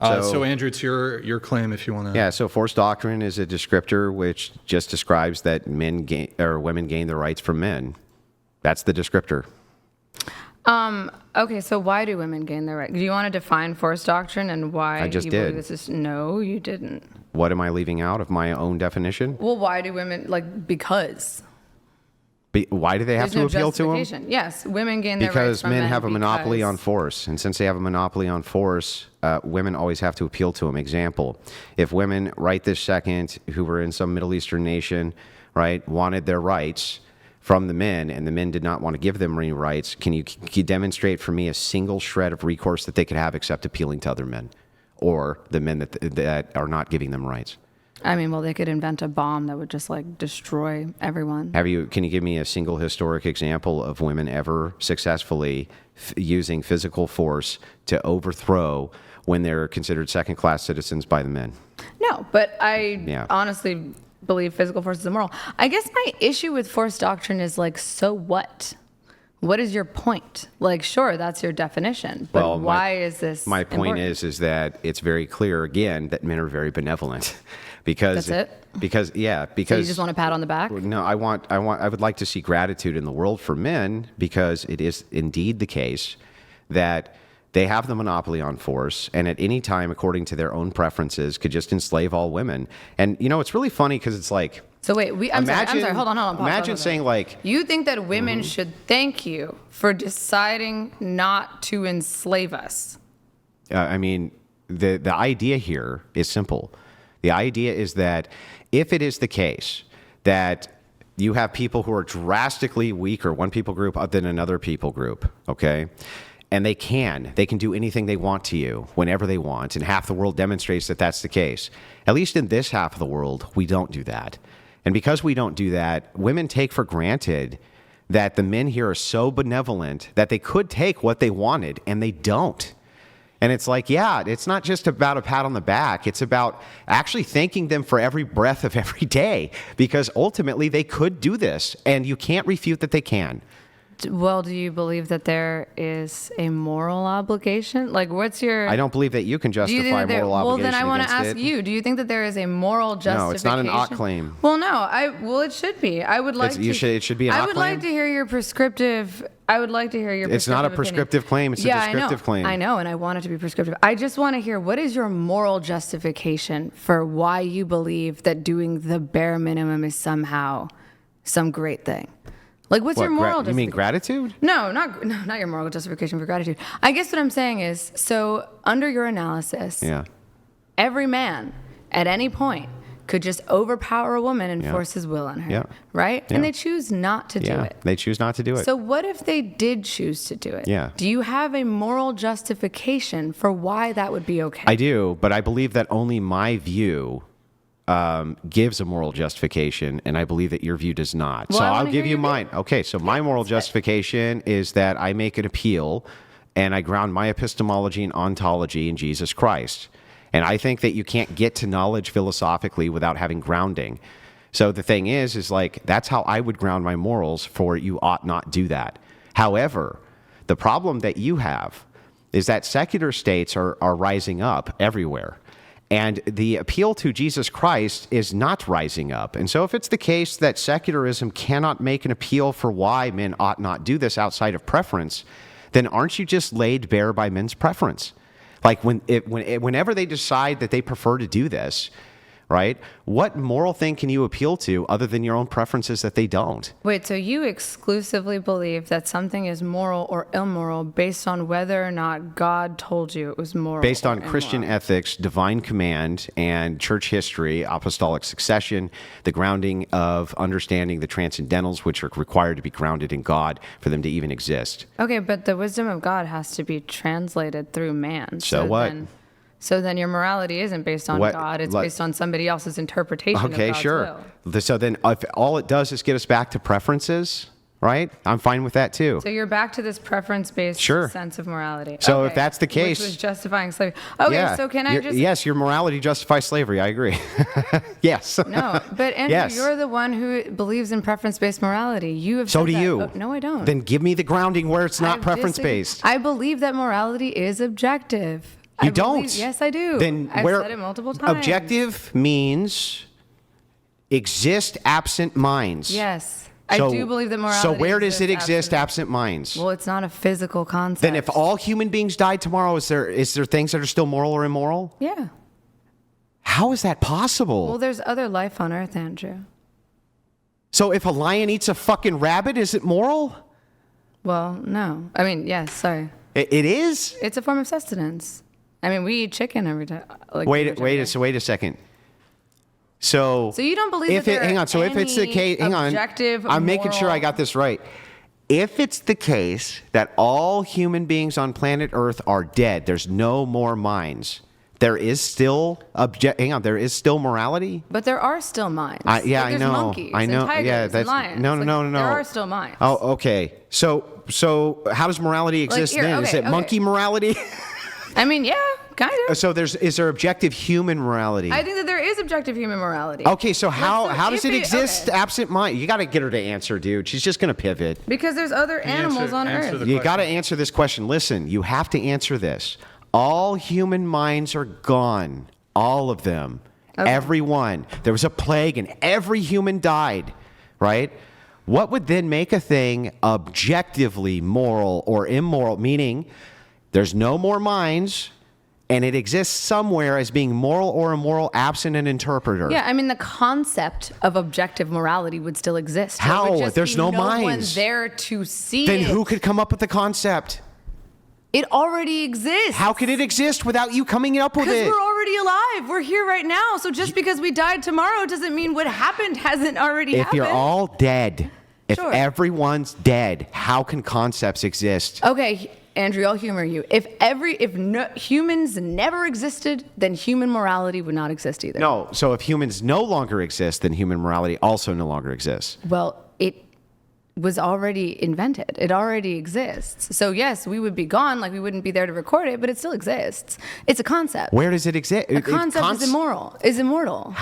So Andrew, it's your claim if you want to. Yeah, so forced doctrine is a descriptor which just describes that women gain their rights from men. That's the descriptor. Okay, so why do women gain their rights? Do you want to define forced doctrine and why I just you did. believe this is? No, you didn't. What am I leaving out of my own definition? Well, why do women, because? Why do they have There's to no appeal to them? justification. Yes, women gain their rights Because from men men have a monopoly because- on force. And since they have a monopoly on force, women always have to appeal to them. Example, if women right this second who were in some Middle Eastern nation, right, wanted their rights from the men and the men did not want to give them any rights, can you demonstrate for me a single shred of recourse that they could have except appealing to other men or the men that are not giving them rights? I mean, well, they could invent a bomb that would just destroy everyone. Can you give me a single historic example of women ever successfully using physical force to overthrow when they're considered second-class citizens by the men? No, but I honestly believe physical force is immoral. I guess my issue with forced doctrine is so what? What is your point? Sure, that's your definition, but why is this My point important? is that it's very clear again that men are very benevolent. Because That's it? Because So you just want a pat on the back? No, I would like to see gratitude in the world for men because it is indeed the case that they have the monopoly on force and at any time, according to their own preferences, could just enslave all women. And it's really funny because it's like. So wait, I'm sorry, hold on. Pause, Imagine pause. saying You think that women should thank you for deciding not to enslave us? I mean, the idea here is simple. The idea is that if it is the case that you have people who are drastically weaker, one people group than another people group, okay? And they can do anything they want to you whenever they want, and half the world demonstrates that that's the case. At least in this half of the world, we don't do that. And because we don't do that, women take for granted that the men here are so benevolent that they could take what they wanted, and they don't. And it's it's not just about a pat on the back. It's about actually thanking them for every breath of every day because ultimately they could do this and you can't refute that they can. Well, do you believe that there is a moral obligation? What's your... I don't believe that you can justify moral obligation. Well, then I want to against ask it. you, do you think that there is a moral justification? No, it's not an ought claim. Well, no, it should be. I would like it should be an ought claim? I would like to hear your prescriptive... It's not a prescriptive claim. It's a descriptive claim. I know, and I want it to be prescriptive. I just want to hear, what is your moral justification for why you believe that doing the bare minimum is somehow some great thing? What's your moral justification? You mean gratitude? No, not your moral justification for gratitude. I guess what I'm saying is, so under your analysis, every man at any point could just overpower a woman and force his will on her, right? Yeah. And they choose not to do it. They choose not to do it. So what if they did choose to do it? Yeah. Do you have a moral justification for why that would be okay? I do, but I believe that only my view gives a moral justification, and I believe that your view does not. Well, so I I'll wanna give hear you your mine. view. Okay, so my moral justification is that I make an appeal, and I ground my epistemology and ontology in Jesus Christ. And I think that you can't get to knowledge philosophically without having grounding. So the thing is that's how I would ground my morals for you ought not do that. However, the problem that you have is that secular states are rising up everywhere. And the appeal to Jesus Christ is not rising up. And so if it's the case that secularism cannot make an appeal for why men ought not do this outside of preference, then aren't you just laid bare by men's preference? Whenever they decide that they prefer to do this, right? What moral thing can you appeal to other than your own preferences that they don't? Wait, so you exclusively believe that something is moral or immoral based on whether or not God told you it was moral? Based on immoral? Christian ethics, divine command, and church history, apostolic succession, the grounding of understanding the transcendentals, which are required to be grounded in God for them to even exist. Okay, but the wisdom of God has to be translated through man. So what? So then your morality isn't based on God, it's based on somebody else's interpretation of God's will. So then if all it does is get us back to preferences, right? I'm fine with that too. So you're back to this preference-based sense of morality. So if that's the case... Which was justifying slavery. Okay, so can I just... Yes, your morality justifies slavery. I agree. Yes. No, but Andrew, you're the one who believes in preference-based morality. You have So said do that. you. Oh, no, I don't. Then give me the grounding where it's not preference-based. I believe that morality is objective. You don't. Yes, I do. Then I've said it multiple times. Objective means exist absent minds. Yes. I do believe that morality So where does it exists exist absent minds? Well, it's not a physical concept. Then if all human beings died tomorrow, is there things that are still moral or immoral? Yeah. How is that possible? Well, there's other life on Earth, Andrew. So if a lion eats a fucking rabbit, is it moral? Well, no. I mean, yes, sorry. It is? It's a form of sustenance. I mean, we eat chicken every time. Like, Wait a second. So you don't believe that hang on. So if it's the case, hang on. I'm making sure I got this right. If it's the case that all human beings on planet Earth are dead, there's no more minds. There is still there is still morality. But there are still minds. Yeah, like, I know. Monkeys and tigers and lions. No. There are still minds. Oh, okay. So how does morality exist then? Is it monkey morality? I mean, yeah, kind of. So is there objective human morality? I think that there is objective human morality. Okay, so how does it exist absent mind? You got to get her to answer, dude. She's just going to pivot. Because there's other animals on Earth. You got to answer this question. Listen, you have to answer this. All human minds are gone. All of them. Okay. Everyone. There was a plague and every human died, right? What would then make a thing objectively moral or immoral? Meaning there's no more minds and it exists somewhere as being moral or immoral absent an interpreter. Yeah, I mean, the concept of objective morality would still exist. How? There's no minds. No one there to see Then it. who could come up with the concept? It already exists. How could it exist without you coming up with it? Because we're already alive. We're here right now. So just because we died tomorrow doesn't mean what happened hasn't already happened. If you're all dead, if Sure. everyone's dead, how can concepts exist? Okay, Andrew, I'll humor you. If humans never existed, then human morality would not exist either. No, so if humans no longer exist, then human morality also no longer exists. Well, it was already invented. It already exists. So yes, we would be gone, like we wouldn't be there to record it, but it still exists. It's a concept. Where does it exist? A concept is immortal.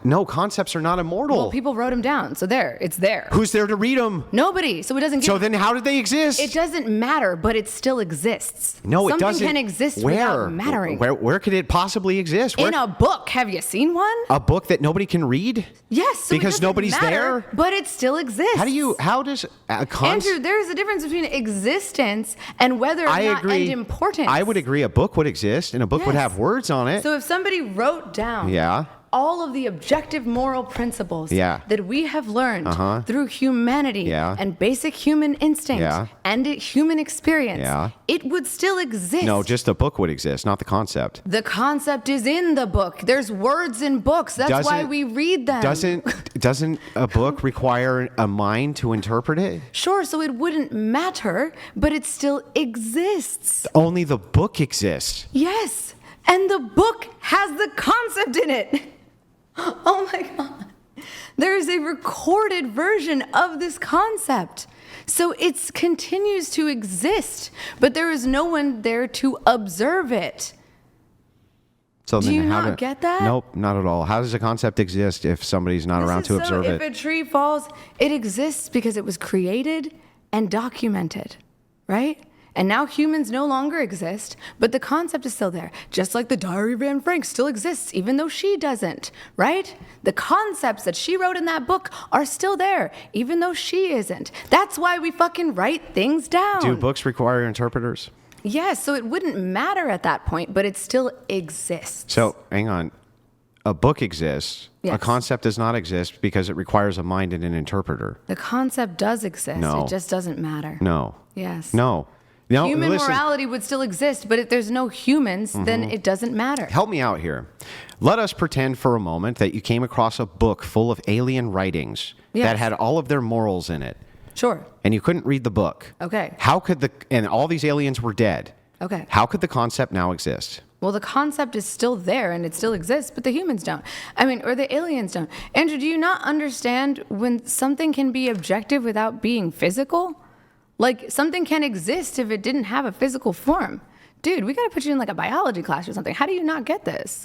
No, concepts are not immortal. Well, people wrote them down, so it's there. Who's there to read them? Nobody. So it doesn't. So then, how did they exist? It doesn't matter, but it still exists. No, it doesn't. Something can exist without mattering. Where could it possibly exist? In a book. Have you seen one? A book that nobody can read? Yes. So because nobody's there. But it still exists. How does Andrew, there's a difference between existence and whether or not and importance. I would agree a book would exist and a book would have words on it. So if somebody wrote down all of the objective moral principles that we have learned through humanity and basic human instinct and human experience, it would still exist. No, just a book would exist, not the concept. The concept is in the book. There's words in books. That's why we read them. Doesn't a book require a mind to interpret it? Sure, so it wouldn't matter, but it still exists. Only the book exists. Yes, and the book has the concept in it. Oh my God. There is a recorded version of this concept. So it continues to exist, but there is no one there to observe it. So Do you not get that? Nope, not at all. How does a concept exist if somebody's not around to observe it? If a tree falls, it exists because it was created and documented, right? And now humans no longer exist, but the concept is still there. Just like the Diary of Anne Frank still exists, even though she doesn't, right? The concepts that she wrote in that book are still there, even though she isn't. That's why we fucking write things down. Do books require interpreters? Yes, so it wouldn't matter at that point, but it still exists. So, hang on. A book exists. Yes. A concept does not exist because it requires a mind and an interpreter. The concept does exist. No. It just doesn't matter. No. Yes. No. Human morality would still exist, but if there's no humans, then it doesn't matter. Help me out here. Let us pretend for a moment that you came across a book full of alien writings that had all of their morals in it. Sure. And you couldn't read the book. Okay. And all these aliens were dead. Okay. How could the concept now exist? Well, the concept is still there and it still exists, but the humans don't. Or the aliens don't. Andrew, do you not understand when something can be objective without being physical? Like, something can exist if it didn't have a physical form. Dude, we gotta put you in like a biology class or something. How do you not get this?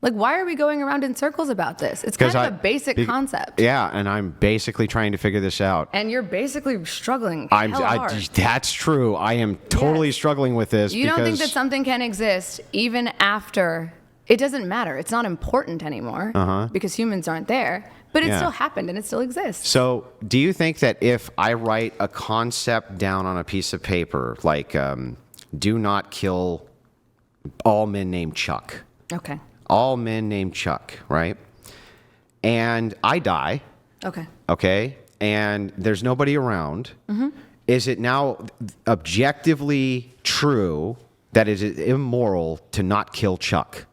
Like, why are we going around in circles about this? It's kind of a basic concept. Yeah, and I'm basically trying to figure this out. And you're basically struggling hard. That's true. I am totally struggling with this. You don't think that something can exist even after... It doesn't matter. It's not important anymore because humans aren't there. But it still happened and it still exists. So do you think that if I write a concept down on a piece of paper, like do not kill all men named Chuck. Okay. All men named Chuck, right? And I die. Okay. Okay. And there's nobody around. Is it now objectively true that it is immoral to not kill Chuck?